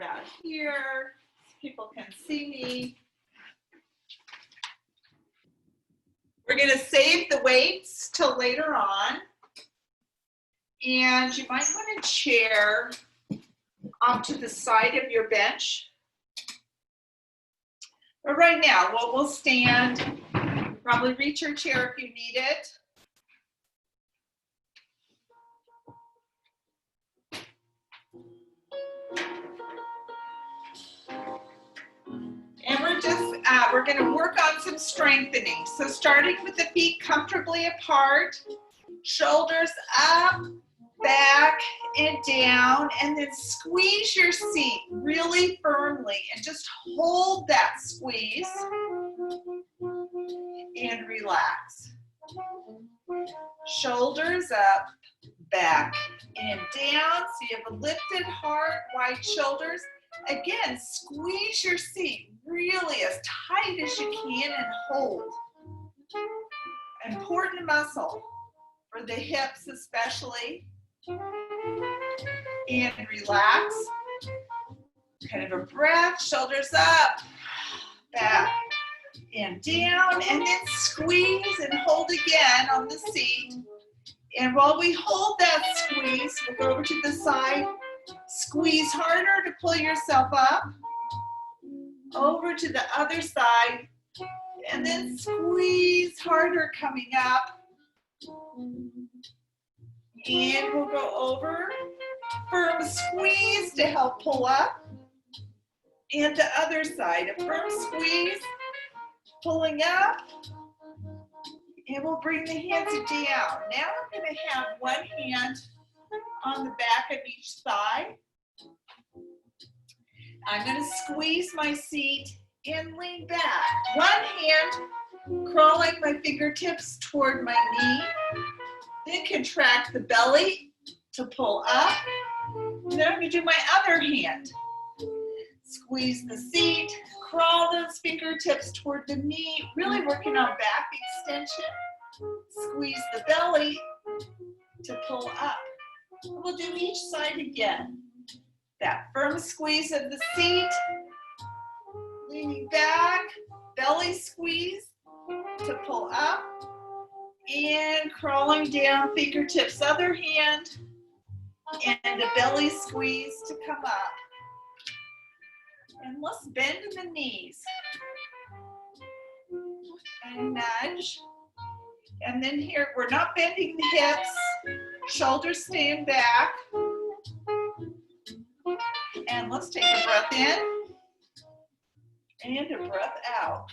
about here so people can see me. We're going to save the weights till later on. And you might want to chair off to the side of your bench. But right now, we'll stand, probably reach your chair if you need it. And we're going to work on some strengthening. So starting with the feet comfortably apart, shoulders up, back and down, and then squeeze your seat really firmly and just hold that squeeze and relax. Shoulders up, back and down. So you have a lifted heart, wide shoulders. Again, squeeze your seat really as tight as you can and hold. Important muscle for the hips especially. And relax. Kind of a breath, shoulders up, back and down, and then squeeze and hold again on the seat. And while we hold that squeeze, we'll go over to the side, squeeze harder to pull yourself up, over to the other side, and then squeeze harder coming up. And we'll go over, firm squeeze to help pull up. And the other side, a firm squeeze, pulling up. And we'll bring the hands down. Now I'm going to have one hand on the back of each thigh. I'm going to squeeze my seat and lean back. One hand crawling my fingertips toward my knee. Then contract the belly to pull up. Then I'm going to do my other hand. Squeeze the seat, crawl those fingertips toward the knee, really working on back extension. Squeeze the belly to pull up. We'll do each side again. That firm squeeze of the seat, leaning back, belly squeeze to pull up. And crawling down, fingertips, other hand, and a belly squeeze to come up. And let's bend in the knees. And nudge. And then here, we're not bending the hips, shoulders staying back. And let's take a breath in and a breath out.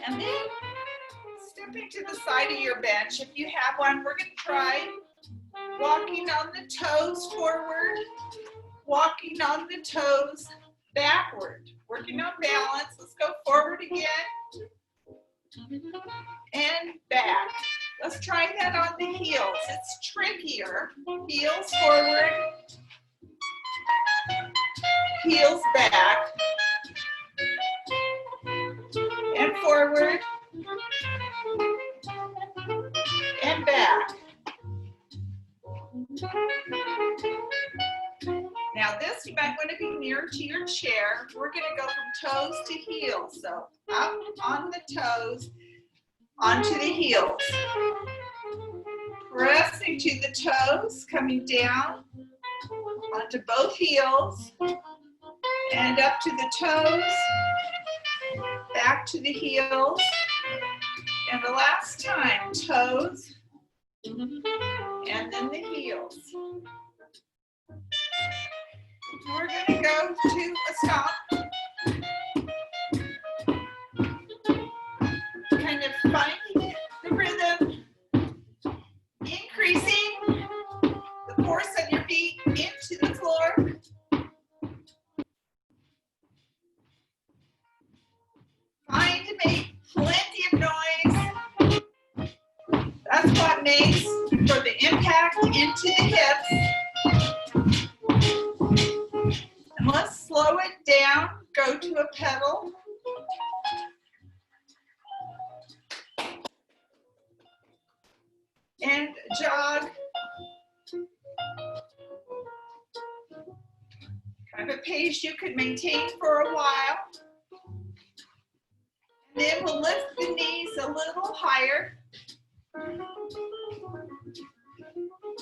And then stepping to the side of your bench. If you have one, we're going to try walking on the toes forward, walking on the toes backward, working on balance. Let's go forward again and back. Let's try that on the heels. It's trickier. Heels forward, heels back, and forward, and back. Now this, you might want to be near to your chair. We're going to go from toes to heels. So up on the toes, onto the heels. Pressing to the toes, coming down onto both heels, and up to the toes, back to the heels, and the last time, toes, and then the heels. We're going to go to a stop. Kind of finding the rhythm, increasing the force of your feet into the floor. Trying to make plenty of noise. That's what makes for the impact into the hips. And let's slow it down. Go to a pedal. And jog. Kind of a pace you could maintain for a while. And then we'll lift the knees a little higher.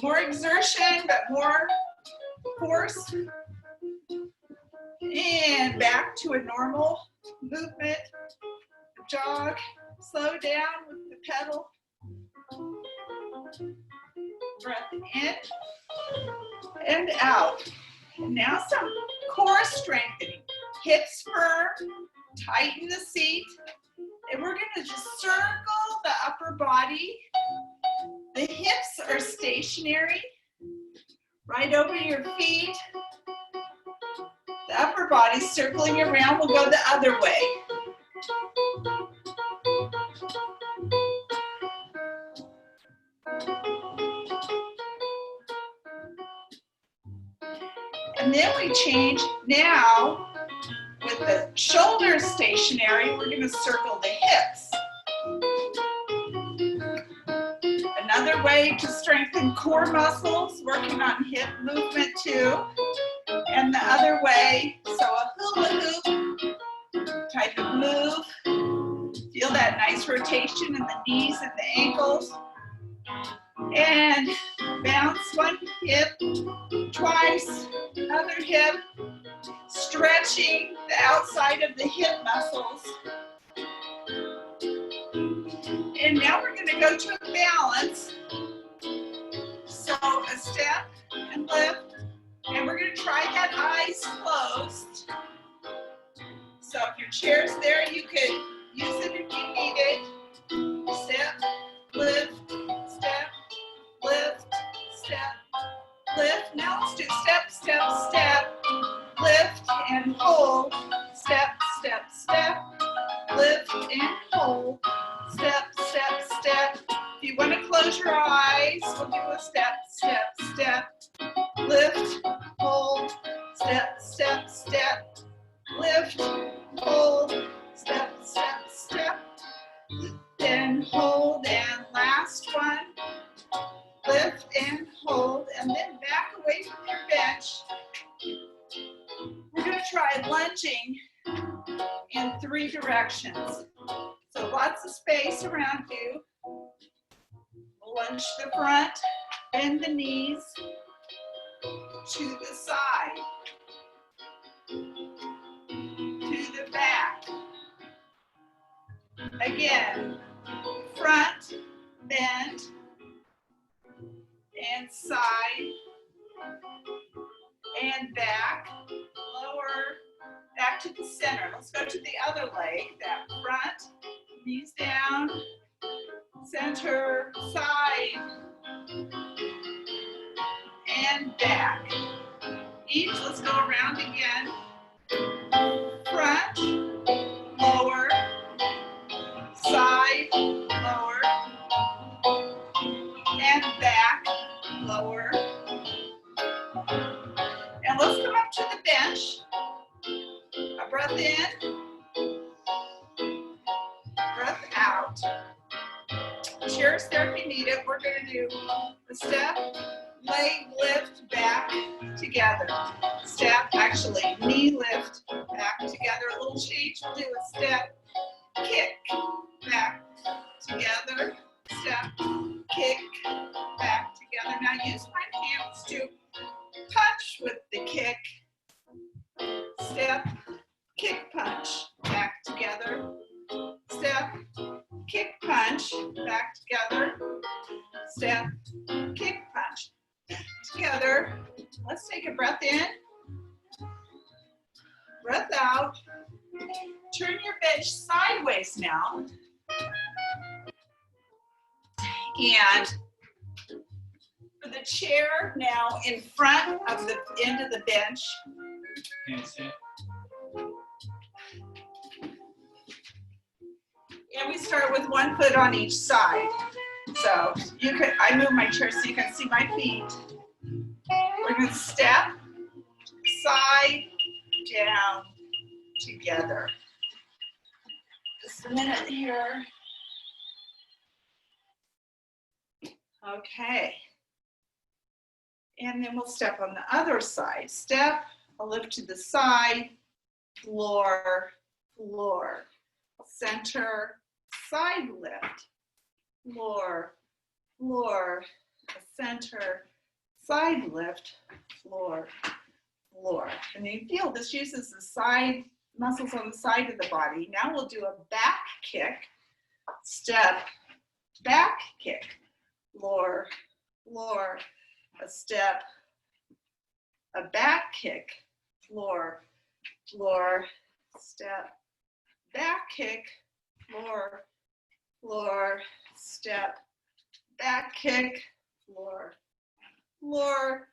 More exertion, but more force. And back to a normal movement. Jog, slow down with the pedal. Breath in and out. And now some core strengthening. Hips firm, tighten the seat. And we're going to just circle the upper body. The hips are stationary, right over your feet. The upper body circling around will go the other way. And then we change now with the shoulders stationary, we're going to circle the hips. Another way to strengthen core muscles, working on hip movement too. And the other way, so a hula hoop type of move. Feel that nice rotation in the knees and the ankles. And bounce one hip, twice, other hip, stretching the outside of the hip muscles. And now we're going to go to a balance. So a step and lift. And we're going to try that eyes closed. So if your chair's there, you could use it if you need it. Step, lift, step, lift, step, lift. Now let's do step, step, step, lift and hold. Step, step, step, lift and hold. Step, step, step. If you want to close your eyes, we'll do a step, step, step. Lift, hold, step, step, step. Lift, hold, step, step, step. Then hold, and last one. Lift and hold, and then back away from your bench. We're going to try lunging in 3 directions. So lots of space around you. Lunge the front, bend the knees to the side, to the back. Again, front, bend, and side, and back, lower, back to the center. Let's go to the other leg, that front, knees down, center, side, and back. Each, let's go around again. Front, lower, side, lower, and back, lower. And let's come up to the bench. A breath in, breath out. Chair's there if you need it. We're going to do a step, leg lift, back, together. Step, actually, knee lift, back, together. A little change. We'll do a step, kick, back, together. Step, kick, back, together. Now use my hands to punch with the kick. Step, kick, punch, back, together. Step, kick, punch, back, together. Step, kick, punch, together. Let's take a breath in. Breath out. Turn your bench sideways now. And for the chair now in front of the end of the bench. And we start with one foot on each side. So you can, I move my chair so you can see my feet. We're going to step, side, down, together. Just a minute here. Okay. And then we'll step on the other side. Step, I'll lift to the side, floor, floor. Center, side lift, floor, floor. Center, side lift, floor, floor. And you feel this uses the side muscles on the side of the body. Now we'll do a back kick, step, back kick, floor, floor, a step, a back kick, floor, floor, step, back kick, floor, floor, step, back kick, floor, floor.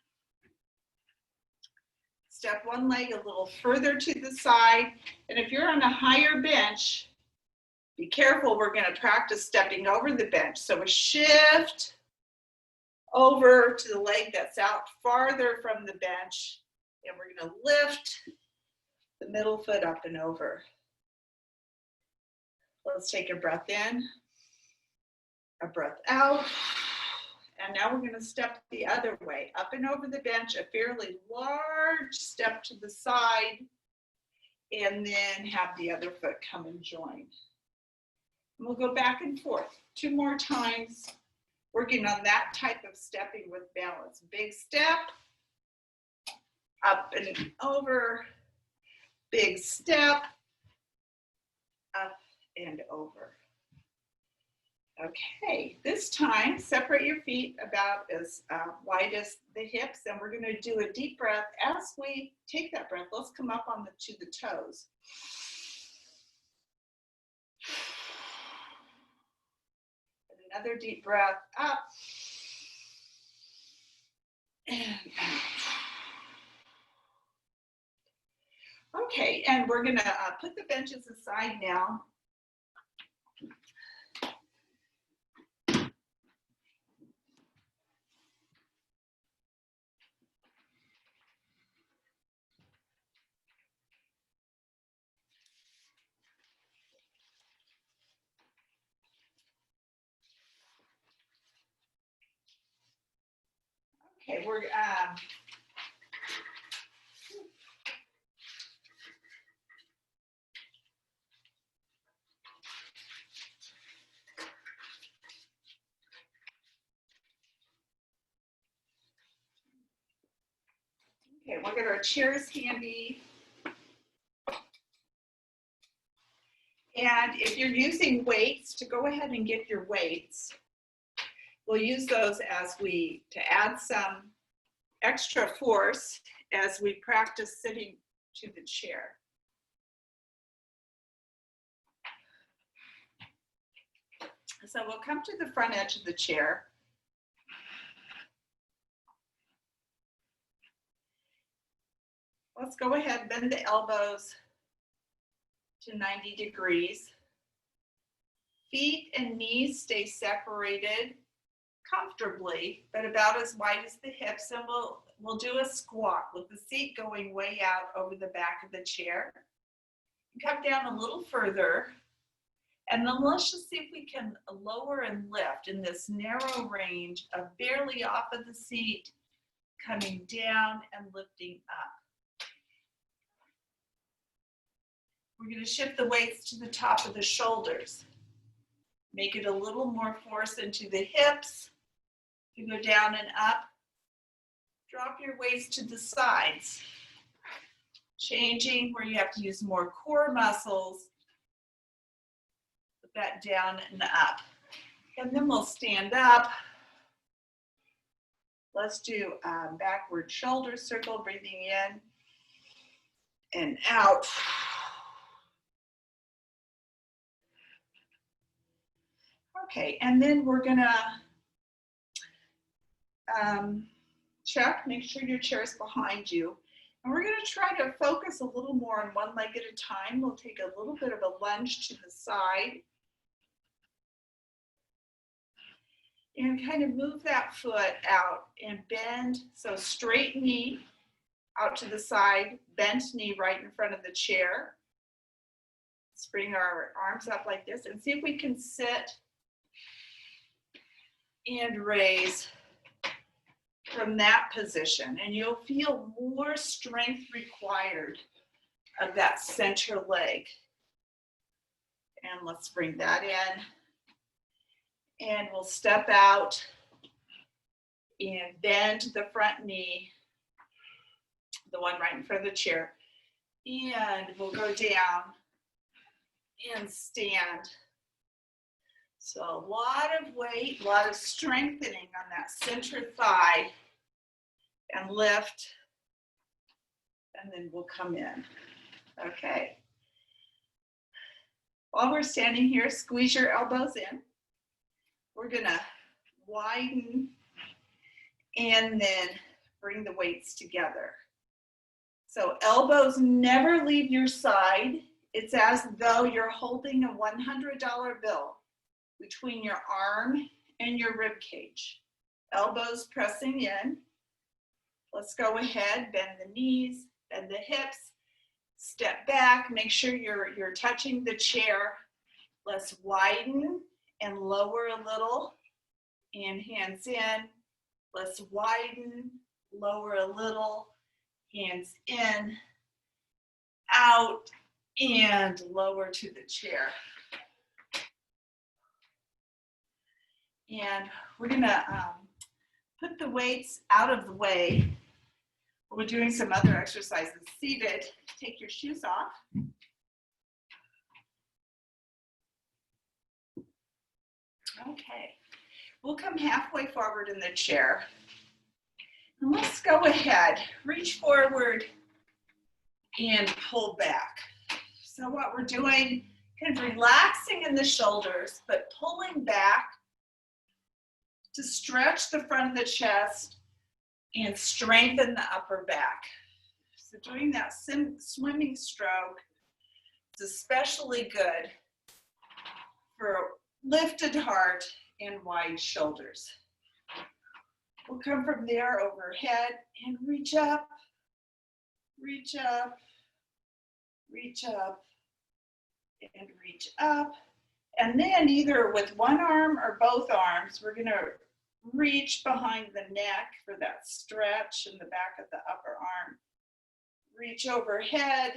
Step one leg a little further to the side. And if you're on a higher bench, be careful, we're going to practice stepping over the bench. So we shift over to the leg that's out farther from the bench, and we're going to lift the middle foot up and over. Let's take a breath in, a breath out, and now we're going to step the other way, up and over the bench, a fairly large step to the side, and then have the other foot come and join. And we'll go back and forth 2 more times, working on that type of stepping with balance. Big step, up and over, big step, up and over. Okay, this time separate your feet about as wide as the hips, and we're going to do a deep breath. As we take that breath, let's come up on to the toes. And another deep breath, up and out. Okay, and we're going to put the benches aside now. Okay, we're we'll get our chairs handy. And if you're using weights, to go ahead and get your weights. We'll use those to add some extra force as we practice sitting to the chair. So we'll come to the front edge of the chair. Let's go ahead, bend the elbows to 90 degrees. Feet and knees stay separated comfortably, but about as wide as the hips, and we'll do a squat with the seat going way out over the back of the chair. Come down a little further, and then let's just see if we can lower and lift in this narrow range of barely off of the seat, coming down and lifting up. We're going to shift the weights to the top of the shoulders. Make it a little more force into the hips. You go down and up. Drop your weights to the sides. Changing where you have to use more core muscles. Put that down and up. And then we'll stand up. Let's do a backward shoulder circle, breathing in and out. Okay, and then we're gonna check, make sure your chair is behind you. And we're gonna try to focus a little more on one leg at a time. We'll take a little bit of a lunge to the side. And kind of move that foot out and bend. So straight knee out to the side, bent knee right in front of the chair. Let's bring our arms up like this and see if we can sit and raise from that position, and you'll feel more strength required of that center leg. And let's bring that in. And we'll step out and bend the front knee, the one right in front of the chair. And we'll go down and stand. So a lot of weight, a lot of strengthening on that center thigh, and lift, and then we'll come in. Okay. While we're standing here, squeeze your elbows in. We're gonna widen and then bring the weights together. So elbows never leave your side. It's as though you're holding a $100 bill between your arm and your rib cage. Elbows pressing in. Let's go ahead, bend the knees, bend the hips, step back, make sure you're touching the chair. Let's widen and lower a little, and hands in. Let's widen, lower a little, hands in, out, and lower to the chair. And we're gonna put the weights out of the way. We're doing some other exercises. Seated, take your shoes off. Okay, we'll come halfway forward in the chair. And let's go ahead, reach forward and pull back. So what we're doing, kind of relaxing in the shoulders, but pulling back to stretch the front of the chest and strengthen the upper back. So doing that swimming stroke is especially good for lifted heart and wide shoulders. We'll come from there overhead and reach up, reach up, reach up, and reach up. And then either with one arm or both arms, we're gonna reach behind the neck for that stretch in the back of the upper arm. Reach overhead,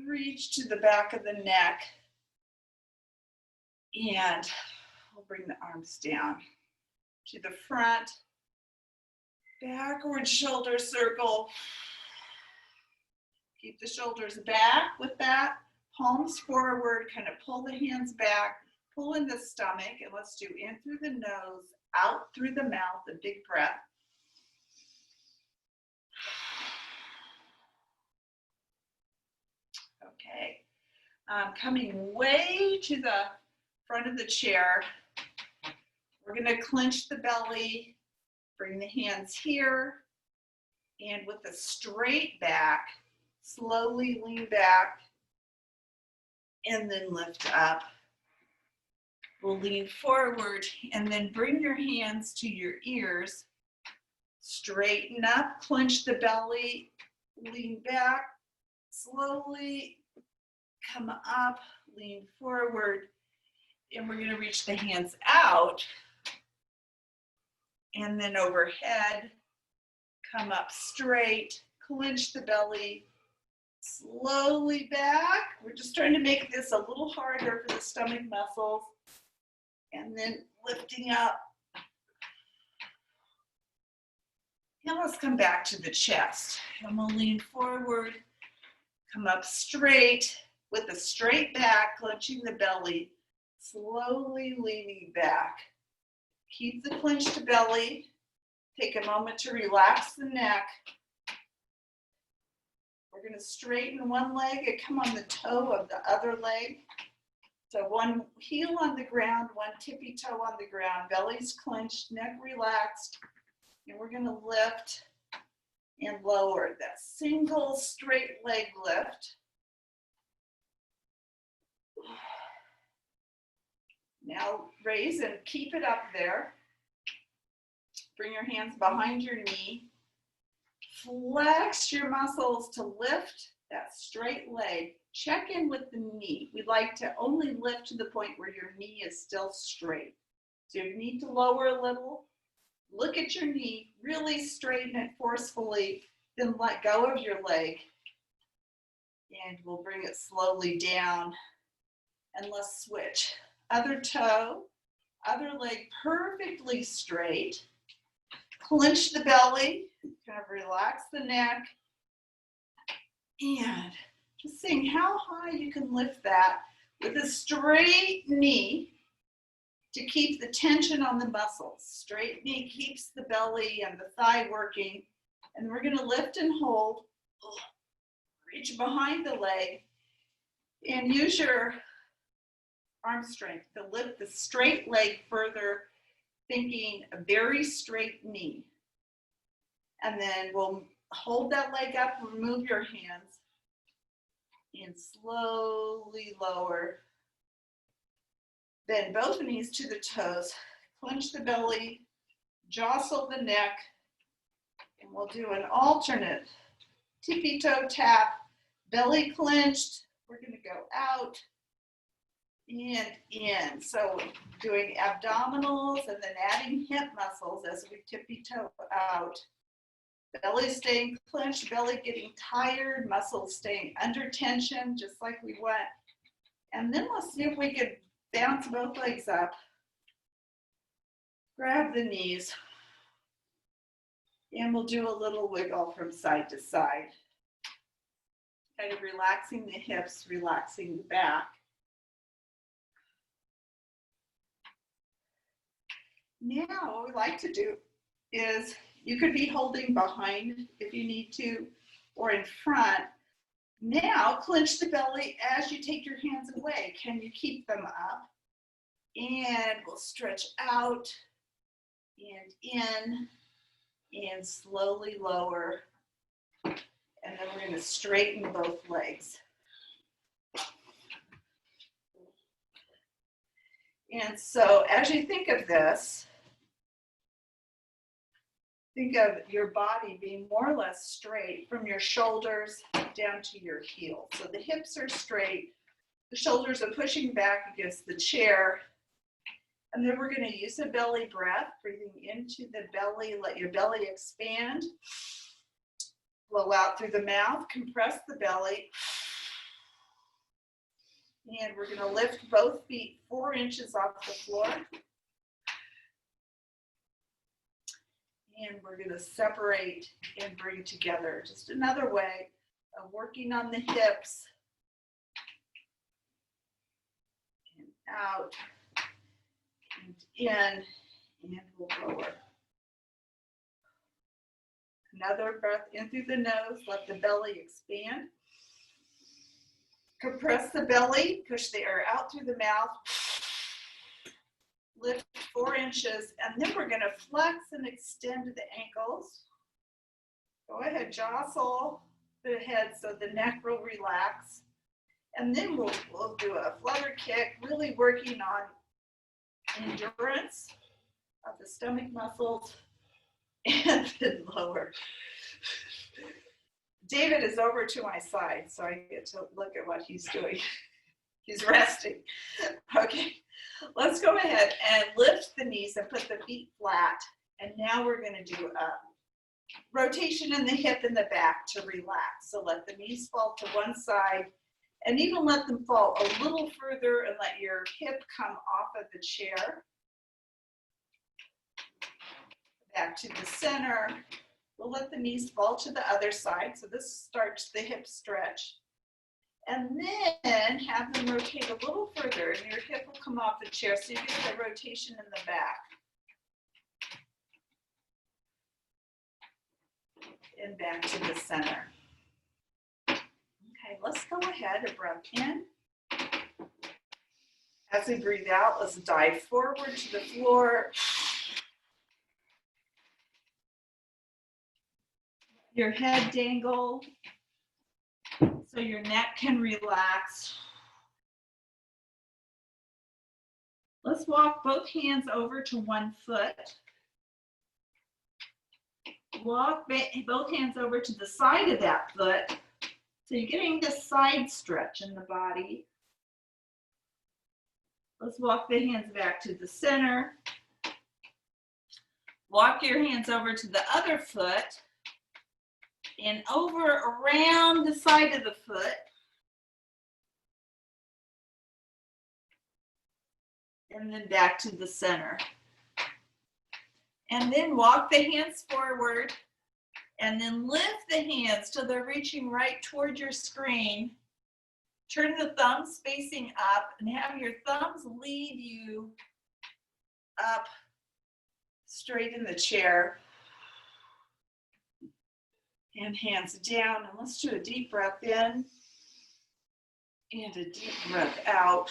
reach to the back of the neck, and we'll bring the arms down to the front, backward shoulder circle. Keep the shoulders back with that, palms forward, kind of pull the hands back, pull in the stomach, and let's do in through the nose, out through the mouth, a big breath. Okay, coming way to the front of the chair, we're gonna clench the belly, bring the hands here, and with a straight back, slowly lean back, and then lift up. We'll lean forward, and then bring your hands to your ears, straighten up, clench the belly, lean back, slowly come up, lean forward, and we're gonna reach the hands out, and then overhead, come up straight, clench the belly, slowly back. We're just trying to make this a little harder for the stomach muscles, and then lifting up. Now let's come back to the chest, and we'll lean forward, come up straight with a straight back, clenching the belly, slowly leaning back. Keep the clenched belly. Take a moment to relax the neck. We're going to straighten one leg and come on the toe of the other leg. So one heel on the ground, one tippy toe on the ground, belly's clenched, neck relaxed, and we're going to lift and lower. That single straight leg lift. Now raise and keep it up there. Bring your hands behind your knee. Flex your muscles to lift that straight leg. Check in with the knee. We like to only lift to the point where your knee is still straight. So if you need to lower a little, Look at your knee, really straighten it forcefully, then let go of your leg. And we'll bring it slowly down. And let's switch. Other toe, other leg perfectly straight. Clench the belly, kind of relax the neck. And just seeing how high you can lift that with a straight knee to keep the tension on the muscles. Straight knee keeps the belly and the thigh working. And we're going to lift and hold. Reach behind the leg and use your arm strength to lift the straight leg further, thinking a very straight knee. And then we'll hold that leg up, remove your hands, and slowly lower. Bend both knees to the toes, clench the belly, jostle the neck, and we'll do an alternate tippy toe tap, belly clenched. We're going to go out and in. So doing abdominals and then adding hip muscles as we tippy toe out. Belly staying clenched, belly getting tired, muscles staying under tension, just like we went. And then let's see if we can bounce both legs up. Grab the knees. And we'll do a little wiggle from side to side. Kind of relaxing the hips, relaxing the back. Now what we like to do is you could be holding behind if you need to, or in front. Now clench the belly as you take your hands away. Can you keep them up? And we'll stretch out and in and slowly lower. And then we're going to straighten both legs. And so as you think of this, think of your body being more or less straight from your shoulders down to your heels. So the hips are straight, the shoulders are pushing back against the chair. And then we're going to use a belly breath, breathing into the belly, let your belly expand. Blow out through the mouth, compress the belly. And we're going to lift both feet 4 inches off the floor. And we're going to separate and bring together. Just another way of working on the hips. And out. And in. And we'll lower. Another breath in through the nose. Let the belly expand. Compress the belly. Push the air out through the mouth. Lift 4 inches, and then we're going to flex and extend the ankles. Go ahead, jostle the head so the neck will relax. And then we'll do a flutter kick, really working on endurance of the stomach muscles, and then lower. David is over to my side, so I get to look at what he's doing. He's resting. Okay, let's go ahead and lift the knees and put the feet flat. And now we're going to do a rotation in the hip and the back to relax. So let the knees fall to one side and even let them fall a little further and let your hip come off of the chair. Back to the center. We'll let the knees fall to the other side. So this starts the hip stretch. And then have them rotate a little further and your hip will come off the chair so you get the rotation in the back. And back to the center. Okay, let's go ahead and breath in. As we breathe out, let's dive forward to the floor. Your head dangle so your neck can relax. Let's walk both hands over to one foot. Walk both hands over to the side of that foot. So you're getting this side stretch in the body. Let's walk the hands back to the center. Walk your hands over to the other foot and over around the side of the foot. And then back to the center. And then walk the hands forward and then lift the hands till they're reaching right toward your screen. Turn the thumbs facing up and have your thumbs lead you up straight in the chair. And hands down. And let's do a deep breath in and a deep breath out.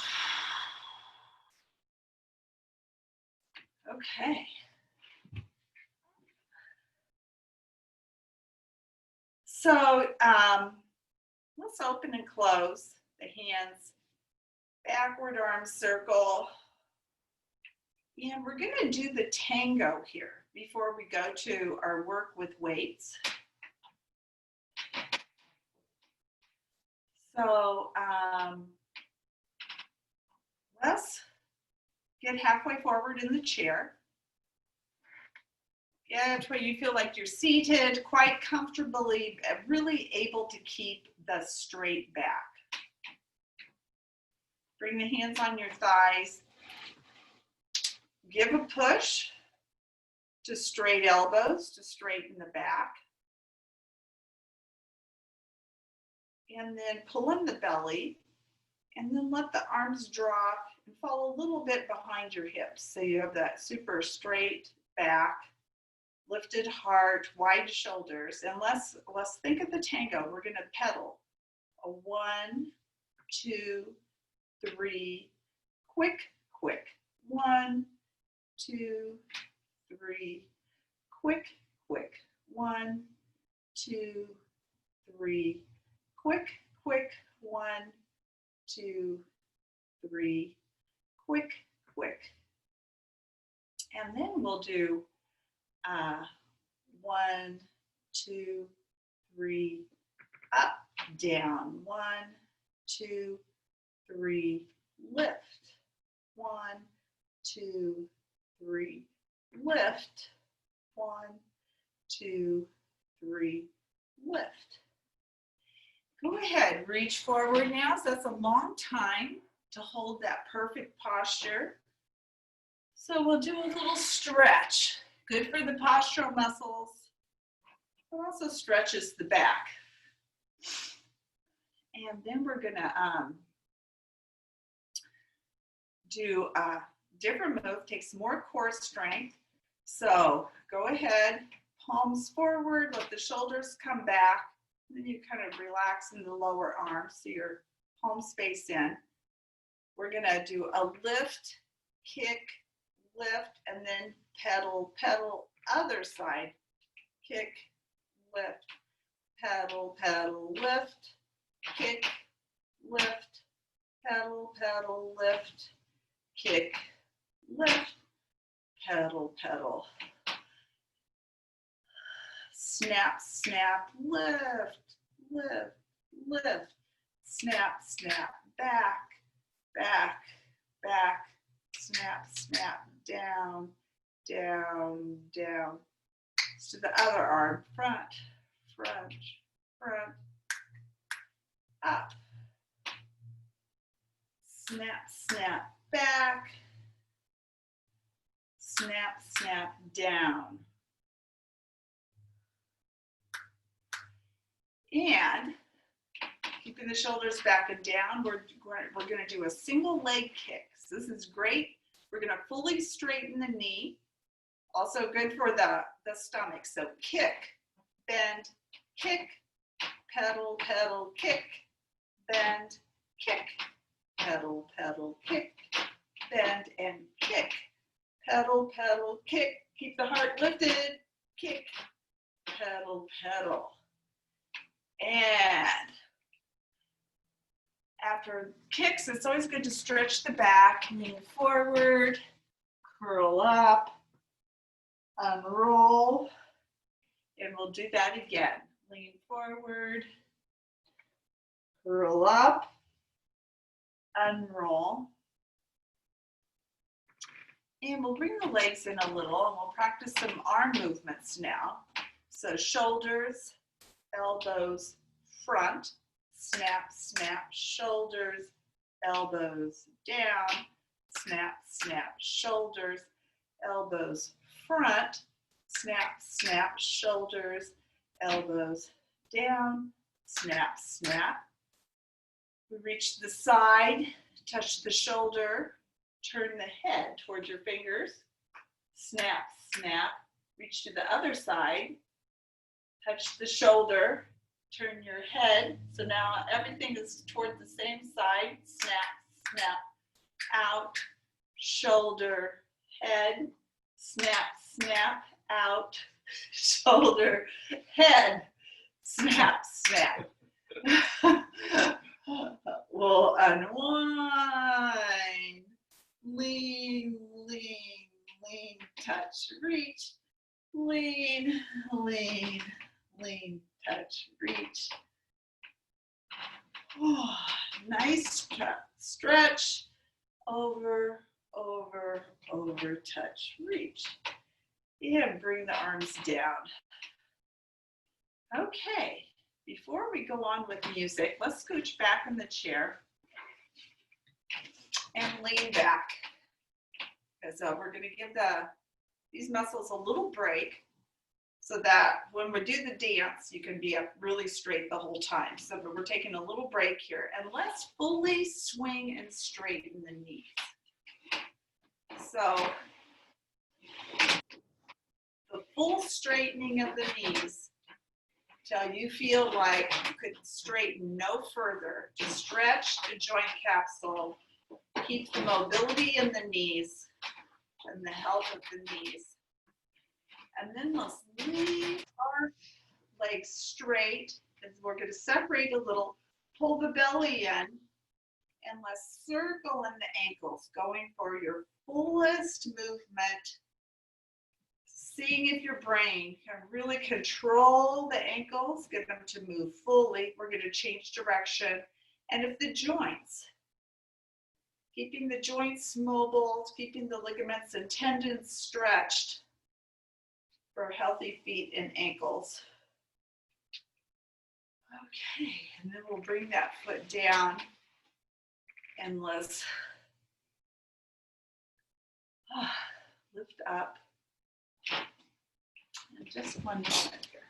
Okay. So let's open and close the hands, backward arm circle. And we're going to do the tango here before we go to our work with weights. So let's get halfway forward in the chair. Get where you feel like you're seated quite comfortably, really able to keep the straight back. Bring the hands on your thighs. Give a push to straight elbows to straighten the back. And then pull in the belly. And then let the arms drop and fall a little bit behind your hips. So you have that super straight back, lifted heart, wide shoulders. And let's think of the tango. We're going to pedal. A 1, 2, 3, quick, quick. 1, 2, 3, quick, quick. 1, 2, 3, quick, quick. 1, 2, 3, quick, quick. And then we'll do 1, 2, 3, up, down. 1, 2, 3, lift. 1, 2, 3, lift. 1, 2, 3, lift. Go ahead, reach forward now. So that's a long time to hold that perfect posture. So we'll do a little stretch. Good for the postural muscles. It also stretches the back. And then we're gonna do a different move, takes more core strength. So go ahead, palms forward, let the shoulders come back. Then you kind of relax in the lower arms so your palms face in. We're gonna do a lift, kick, lift, and then pedal, pedal, other side. Kick, lift, pedal, pedal, lift, kick, lift, pedal, pedal, lift, kick, lift, pedal, pedal. Snap, snap, lift, lift, lift, snap, snap, back, back, back, snap, snap, down, down, down. Let's do the other arm, front, front, front, up. Snap, snap, back, snap, snap, down. And keeping the shoulders back and down, we're going to do a single leg kick. So this is great. We're going to fully straighten the knee. Also good for the stomach. So kick, bend, kick, pedal, pedal, kick, bend, kick, pedal, pedal, kick, bend, and kick, pedal, pedal, kick. Keep the heart lifted, kick, pedal, pedal. And after kicks, it's always good to stretch the back, lean forward, curl up, unroll, and we'll do that again. Lean forward, curl up, unroll, And we'll bring the legs in a little and we'll practice some arm movements now. So shoulders, elbows, front, snap, snap, shoulders, elbows, down, snap, snap, shoulders, elbows, front, snap, snap, shoulders, elbows, down, snap, snap. We reach the side, touch the shoulder, turn the head towards your fingers, snap, snap, reach to the other side, touch the shoulder, turn your head. So now everything is toward the same side, snap, snap, out, shoulder, head, snap, snap, out, shoulder, head, snap, snap. We'll unwind, lean, lean, lean, touch, reach, lean, lean, lean, touch, reach. Oh, nice stretch, over, over, over, touch, reach. And bring the arms down. Okay, before we go on with music, let's scooch back in the chair and lean back. Because we're going to give these muscles a little break so that when we do the dance, you can be up really straight the whole time. So we're taking a little break here. And let's fully swing and straighten the knees. So the full straightening of the knees till you feel like you could straighten no further. Just stretch the joint capsule, keep the mobility in the knees and the health of the knees. And then let's leave our legs straight as we're going to separate a little, pull the belly in, and let's circle in the ankles, going for your fullest movement. Seeing if your brain can really control the ankles, get them to move fully. We're going to change direction. And if the joints, keeping the joints mobile, keeping the ligaments and tendons stretched for healthy feet and ankles. Okay, and then we'll bring that foot down and let's lift up. And just one moment here.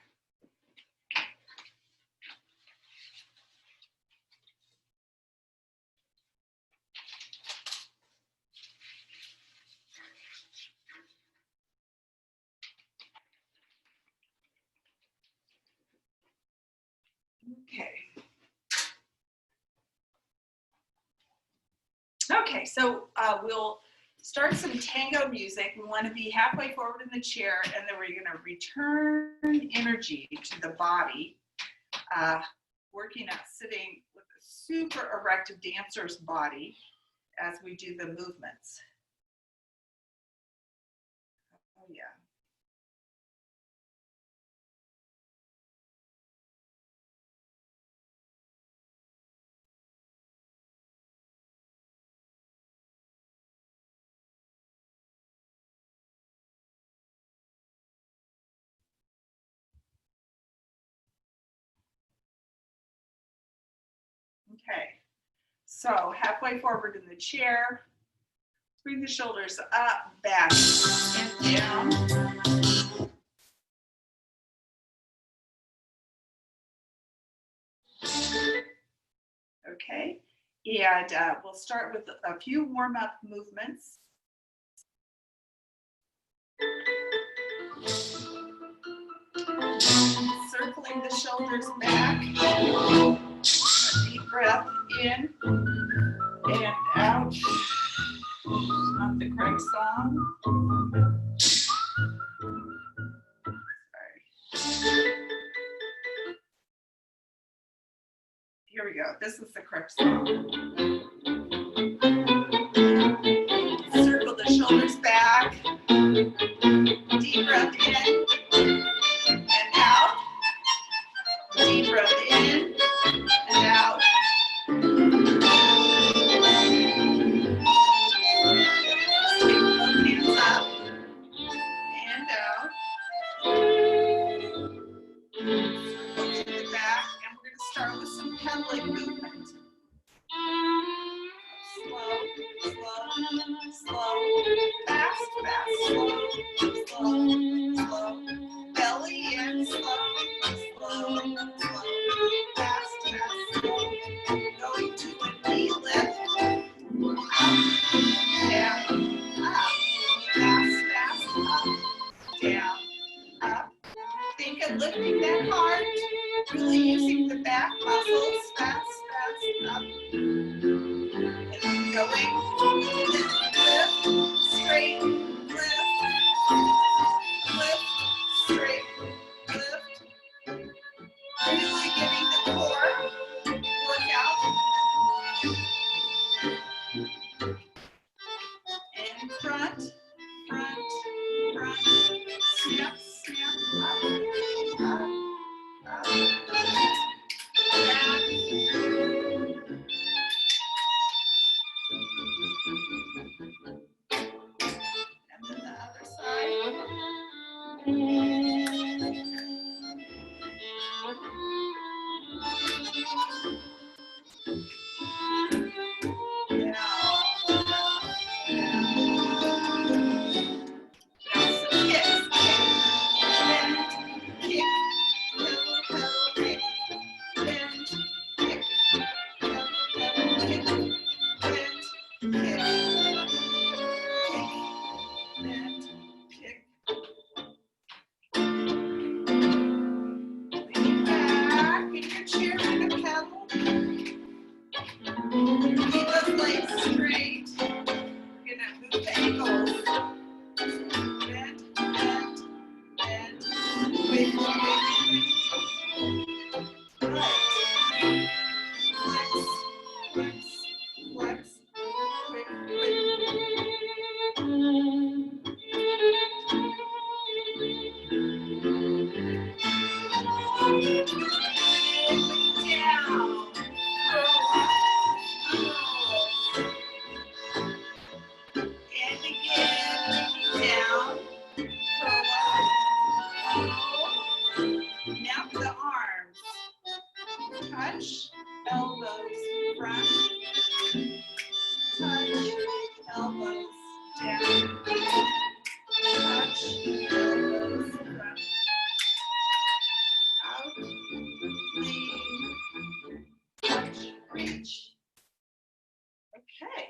Okay, so we'll start some tango music. We want to be halfway forward in the chair, and then we're going to return energy to the body, working at sitting with a super erected dancer's body as we do the movements. Oh, yeah. Okay, so halfway forward in the chair, bring the shoulders up, back, and down. Okay, and we'll start with a few warm-up movements. Circling the shoulders back. A deep breath in and out. Not the correct song. Sorry. Here we go. This is the correct song. Circle the shoulders back. Deep breath in and out. Deep breath in and out. Hands pedaling movement. Slow, slow, slow, fast, fast, slow, slow, slow, belly in, slow, slow, slow, fast, fast, slow, going to a knee lift, up, down, up, fast, fast, up, down, up. Think of lifting that heart, really using the back muscles, fast, fast, up. And going, lift, straight, lift, straight, lift. Really getting the core workout. And front, front, front, snap, snap, up, up, up, back. And then the other side. Keep those legs straight. We're gonna move the ankles. Bend, bend, bend. Wiggle, wiggle, wiggle. Right. Flex, flex, flex. Wiggle, wiggle. Down. Roll up. And again, down, roll up, now the arms, touch, elbows, front, touch, elbows, down, touch, elbows, front, out, lean, touch, reach. Okay.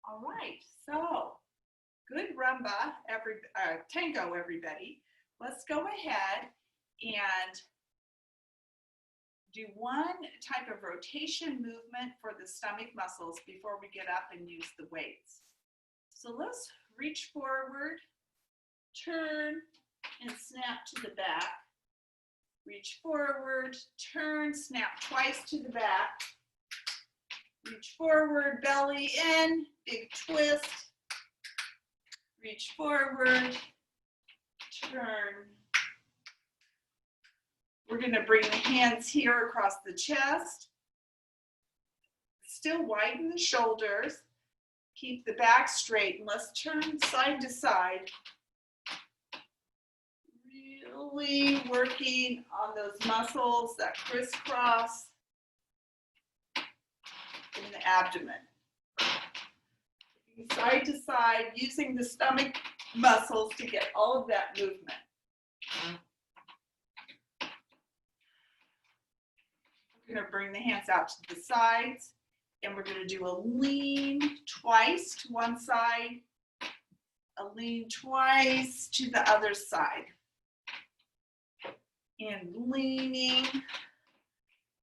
All right, so good rumba, tango, everybody. Let's go ahead and do one type of rotation movement for the stomach muscles before we get up and use the weights. So let's reach forward, turn, and snap to the back. Reach forward, turn, snap twice to the back. Reach forward, belly in, big twist. Reach forward, turn. We're going to bring the hands here across the chest. Still widen the shoulders. Keep the back straight, and let's turn side to side. Really working on those muscles that crisscross in the abdomen. Side to side, using the stomach muscles to get all of that movement. We're going to bring the hands out to the sides, and we're going to do a lean twice to one side, a lean twice to the other side. And leaning,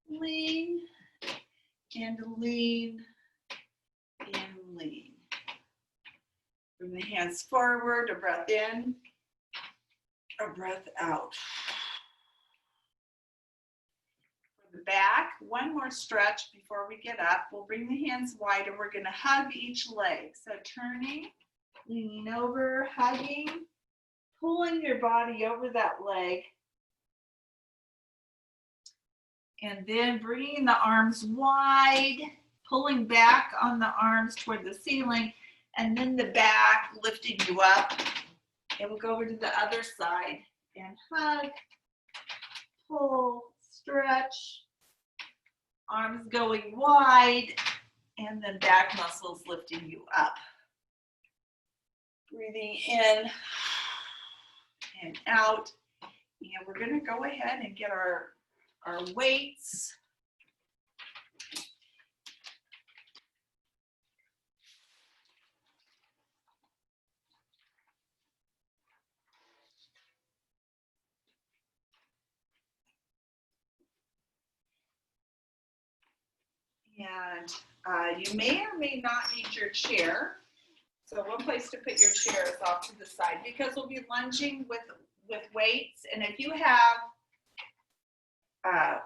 lean, and lean, and lean. Bring the hands forward, a breath in, a breath out. For the back, one more stretch before we get up. We'll bring the hands wide, and we're going to hug each leg. So turning, leaning over, hugging, pulling your body over that leg. And then bringing the arms wide, pulling back on the arms toward the ceiling, and then the back lifting you up. And we'll go over to the other side and hug, pull, stretch, arms going wide, and then back muscles lifting you up. Breathing in and out. And we're going to go ahead and get our weights. And you may or may not need your chair. So one place to put your chair is off to the side because we'll be lunging with weights. And if you have,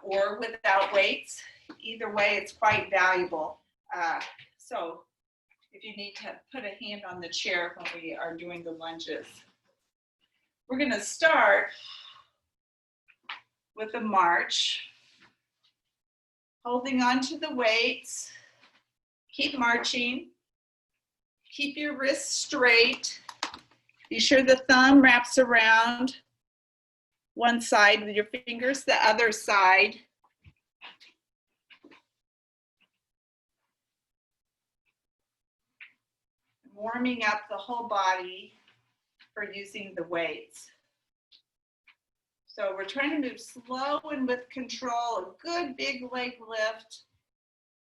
or without weights, either way, it's quite valuable. So if you need to put a hand on the chair when we are doing the lunges. We're going to start with a march. Holding on to the weights, keep marching, keep your wrists straight. Be sure the thumb wraps around one side with your fingers, the other side. Warming up the whole body for using the weights. So we're trying to move slow and with control, a good big leg lift,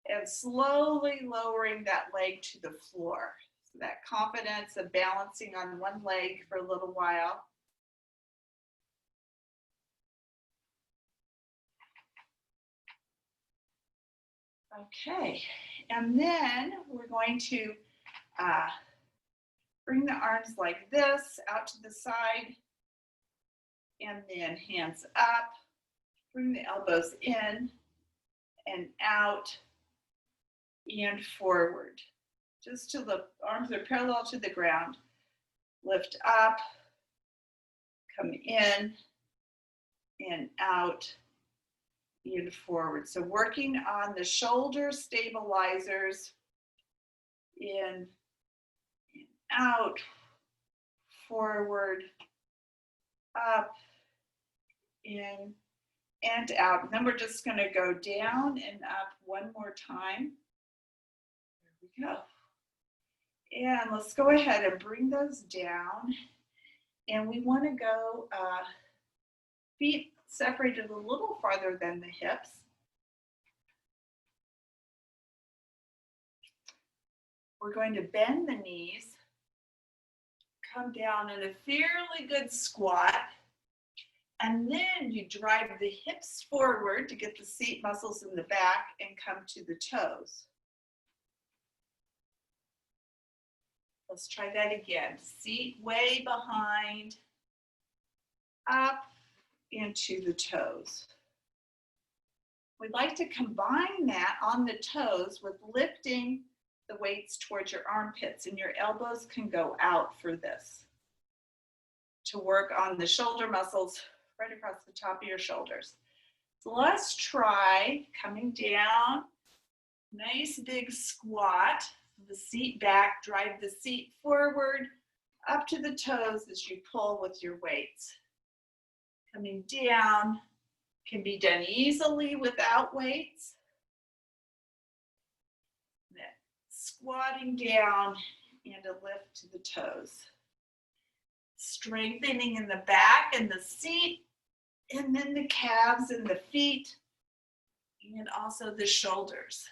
and slowly lowering that leg to the floor. So that confidence of balancing on one leg for a little while. Okay, and then we're going to bring the arms like this out to the side. And then hands up, bring the elbows in and out and forward. Just till the arms are parallel to the ground. Lift up, come in and out and forward. So working on the shoulder stabilizers in and out, forward, up, in and out. And then we're just going to go down and up one more time. There we go. And let's go ahead and bring those down. And we want to go feet separated a little farther than the hips. We're going to bend the knees, come down in a fairly good squat. And then you drive the hips forward to get the seat muscles in the back and come to the toes. Let's try that again. Seat way behind, up into the toes. We'd like to combine that on the toes with lifting the weights towards your armpits, and your elbows can go out for this to work on the shoulder muscles right across the top of your shoulders. So let's try coming down, nice big squat, the seat back, drive the seat forward, up to the toes as you pull with your weights. Coming down, can be done easily without weights. Then squatting down and a lift to the toes. Strengthening in the back and the seat, and then the calves and the feet, and also the shoulders.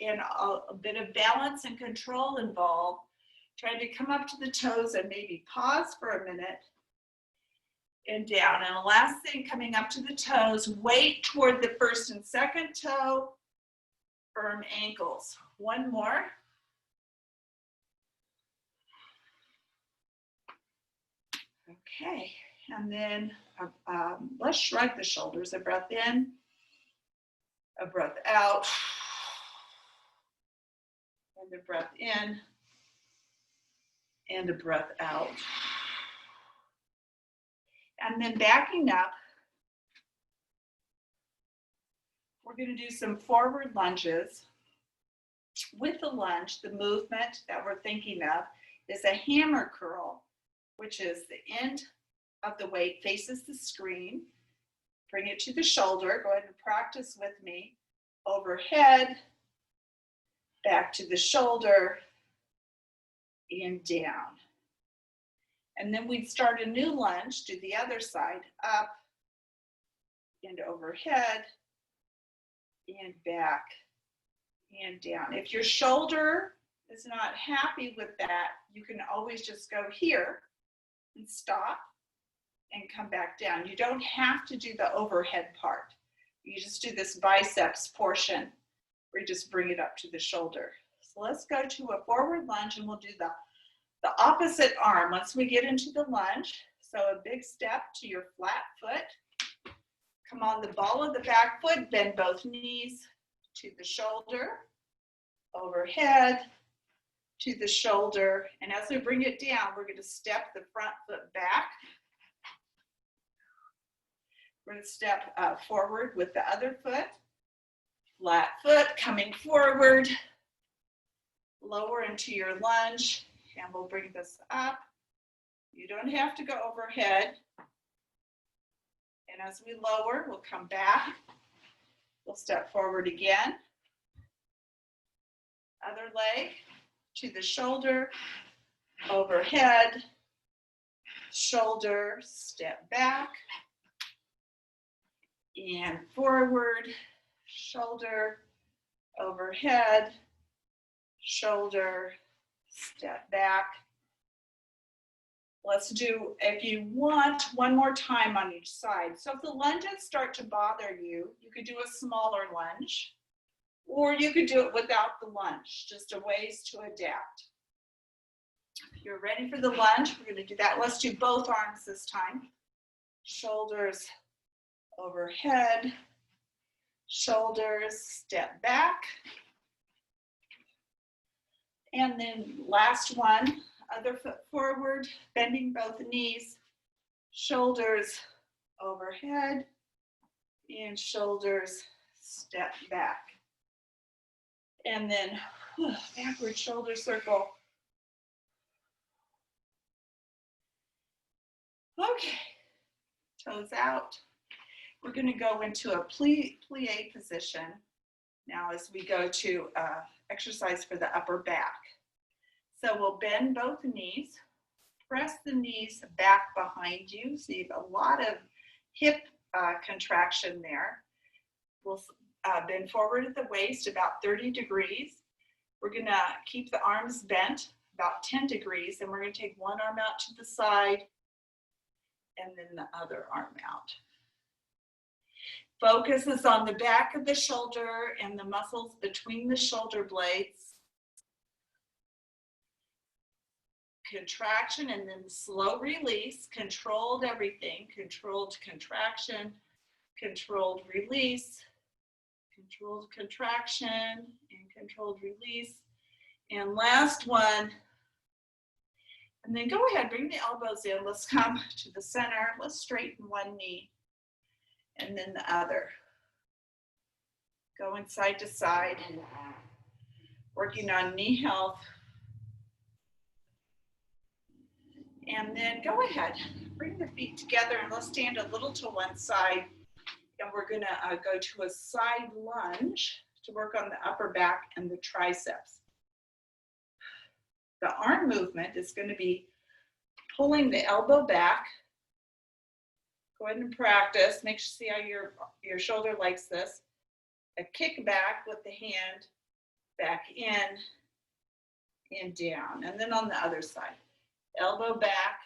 And a bit of balance and control involved. Try to come up to the toes and maybe pause for a minute and down. And the last thing, coming up to the toes, weight toward the first and second toe, firm ankles. One more. Okay, and then let's shrug the shoulders. A breath in, a breath out, and a breath in, and a breath out. And then backing up, we're going to do some forward lunges. With the lunge, the movement that we're thinking of is a hammer curl, which is the end of the weight faces the screen. Bring it to the shoulder. Go ahead and practice with me. Overhead, back to the shoulder, and down. And then we'd start a new lunge, do the other side, up and overhead and back and down. If your shoulder is not happy with that, you can always just go here and stop and come back down. You don't have to do the overhead part. You just do this biceps portion where you just bring it up to the shoulder. So let's go to a forward lunge and we'll do the opposite arm once we get into the lunge. So a big step to your flat foot. Come on the ball of the back foot, bend both knees to the shoulder, overhead, to the shoulder. And as we bring it down, we're going to step the front foot back. We're going to step forward with the other foot. Flat foot coming forward. Lower into your lunge. And we'll bring this up. You don't have to go overhead. And as we lower, we'll come back. We'll step forward again. Other leg to the shoulder, overhead, shoulder, step back, and forward, shoulder, overhead, shoulder, step back. Let's do, if you want, one more time on each side. So if the lunges start to bother you, you could do a smaller lunge, or you could do it without the lunge, just a ways to adapt. If you're ready for the lunge, we're going to do that. Let's do both arms this time. Shoulders overhead, shoulders step back. And then last one, other foot forward, bending both knees, shoulders overhead, and shoulders step back. And then backward shoulder circle. Okay, toes out. We're going to go into a plie position now as we go to exercise for the upper back. So we'll bend both knees, press the knees back behind you. So you have a lot of hip contraction there. We'll bend forward at the waist about 30 degrees. We're going to keep the arms bent about 10 degrees, and we're going to take one arm out to the side and then the other arm out. Focus is on the back of the shoulder and the muscles between the shoulder blades. Contraction and then slow release, controlled everything, controlled contraction, controlled release, controlled contraction, and controlled release. And last one, and then go ahead, bring the elbows in. Let's come to the center. Let's straighten one knee and then the other. Going side to side, working on knee health. And then go ahead, bring the feet together and let's stand a little to one side. And we're gonna go to a side lunge to work on the upper back and the triceps. The arm movement is gonna be pulling the elbow back. Go ahead and practice. Make sure, see how your shoulder likes this. A kick back with the hand, back in and down. And then on the other side. Elbow back,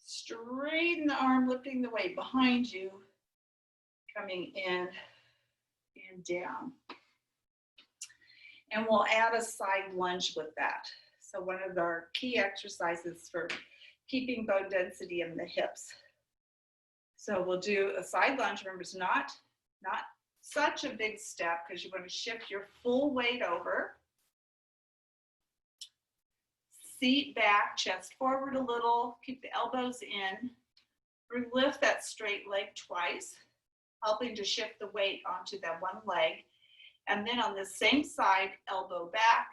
straighten the arm, lifting the weight behind you, coming in and down. And we'll add a side lunge with that. So one of our key exercises for keeping bone density in the hips. So we'll do a side lunge. Remember, it's not such a big step because you want to shift your full weight over. Seat back, chest forward a little, keep the elbows in. Lift that straight leg twice, helping to shift the weight onto that one leg. And then on the same side, elbow back,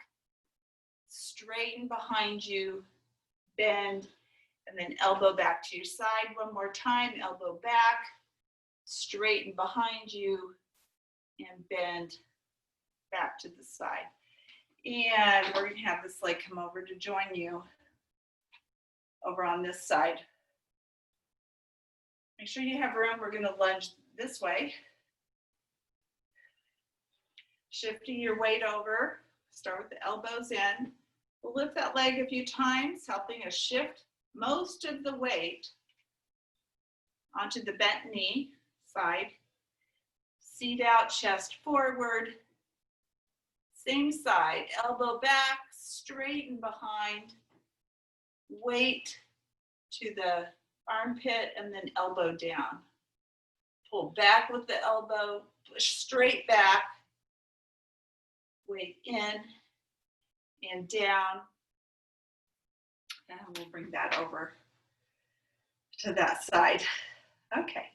straighten behind you, bend, And then elbow back to your side one more time, elbow back, straighten behind you, and bend back to the side. And we're going to have this leg come over to join you over on this side. Make sure you have room. We're going to lunge this way. Shifting your weight over. Start with the elbows in. We'll lift that leg a few times, helping us shift most of the weight onto the bent knee side. Seat out, chest forward. Same side, elbow back, straighten behind. Weight to the armpit and then elbow down. Pull back with the elbow, push straight back. Weight in and down. And we'll bring that over to that side. Okay.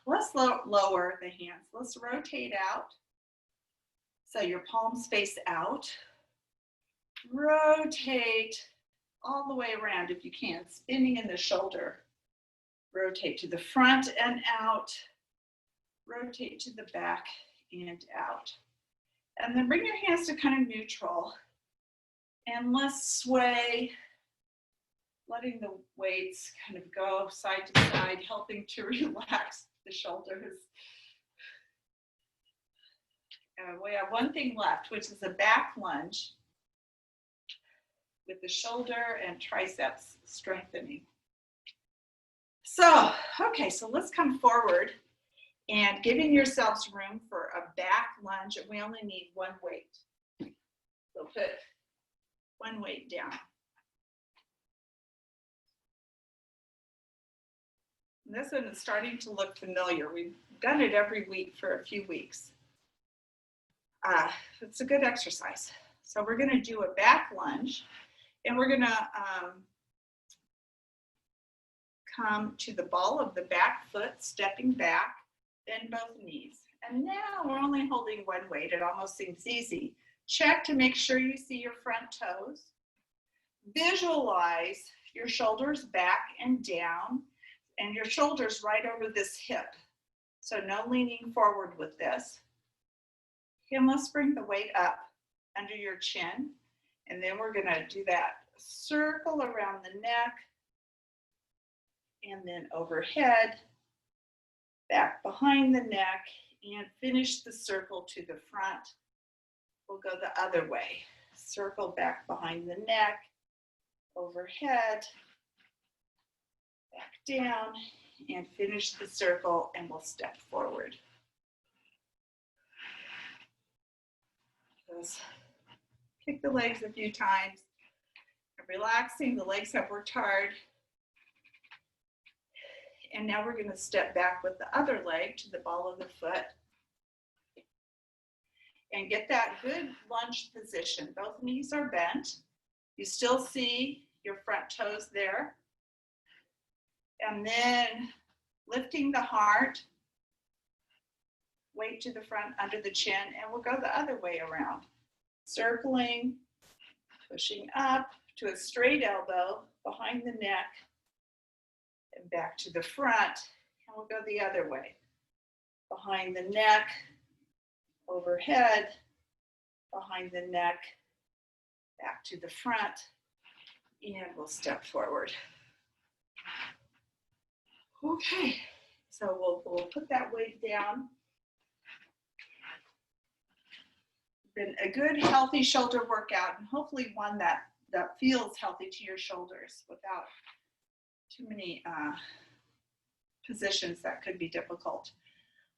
Let's lower the hands. Let's rotate out. So your palms face out. Rotate all the way around if you can, spinning in the shoulder. Rotate to the front and out. Rotate to the back and out. And then bring your hands to kind of neutral. And let's sway, letting the weights kind of go side to side, helping to relax the shoulders. We have one thing left, which is a back lunge with the shoulder and triceps strengthening. So, okay, so let's come forward and giving yourselves room for a back lunge, and we only need one weight. So put one weight down. And this one is starting to look familiar. We've done it every week for a few weeks. It's a good exercise. So we're going to do a back lunge, and we're going to come to the ball of the back foot, stepping back, bend both knees. And now we're only holding one weight. It almost seems easy. Check to make sure you see your front toes. Visualize your shoulders back and down, and your shoulders right over this hip. So no leaning forward with this. And let's bring the weight up under your chin. And then we're gonna do that circle around the neck and then overhead, back behind the neck, and finish the circle to the front. We'll go the other way. Circle back behind the neck, overhead, back down, and finish the circle, and we'll step forward. Just kick the legs a few times. Relaxing, the legs have worked hard. And now we're going to step back with the other leg to the ball of the foot. And get that good lunge position. Both knees are bent. You still see your front toes there. And then lifting the heart, weight to the front under the chin, and we'll go the other way around. Circling, pushing up to a straight elbow behind the neck, and back to the front, and we'll go the other way. Behind the neck, overhead, behind the neck, back to the front, and we'll step forward. Okay, so we'll put that weight down. Been a good, healthy shoulder workout, and hopefully one that feels healthy to your shoulders without too many positions that could be difficult.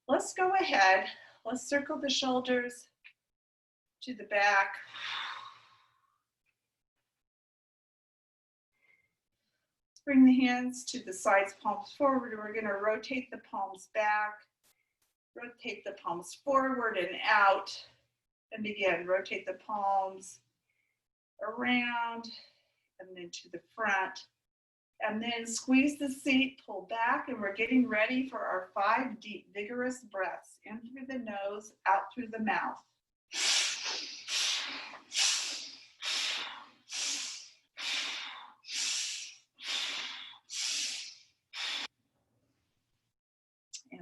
Let's go ahead. Let's circle the shoulders to the back. Let's bring the hands to the sides, palms forward. We're going to rotate the palms back, rotate the palms forward and out. And again, rotate the palms around and then to the front. And then squeeze the seat, pull back, and we're getting ready for our 5 deep, vigorous breaths. In through the nose, out through the mouth.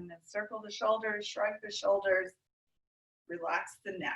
And then circle the shoulders, shrug the shoulders, relax the neck.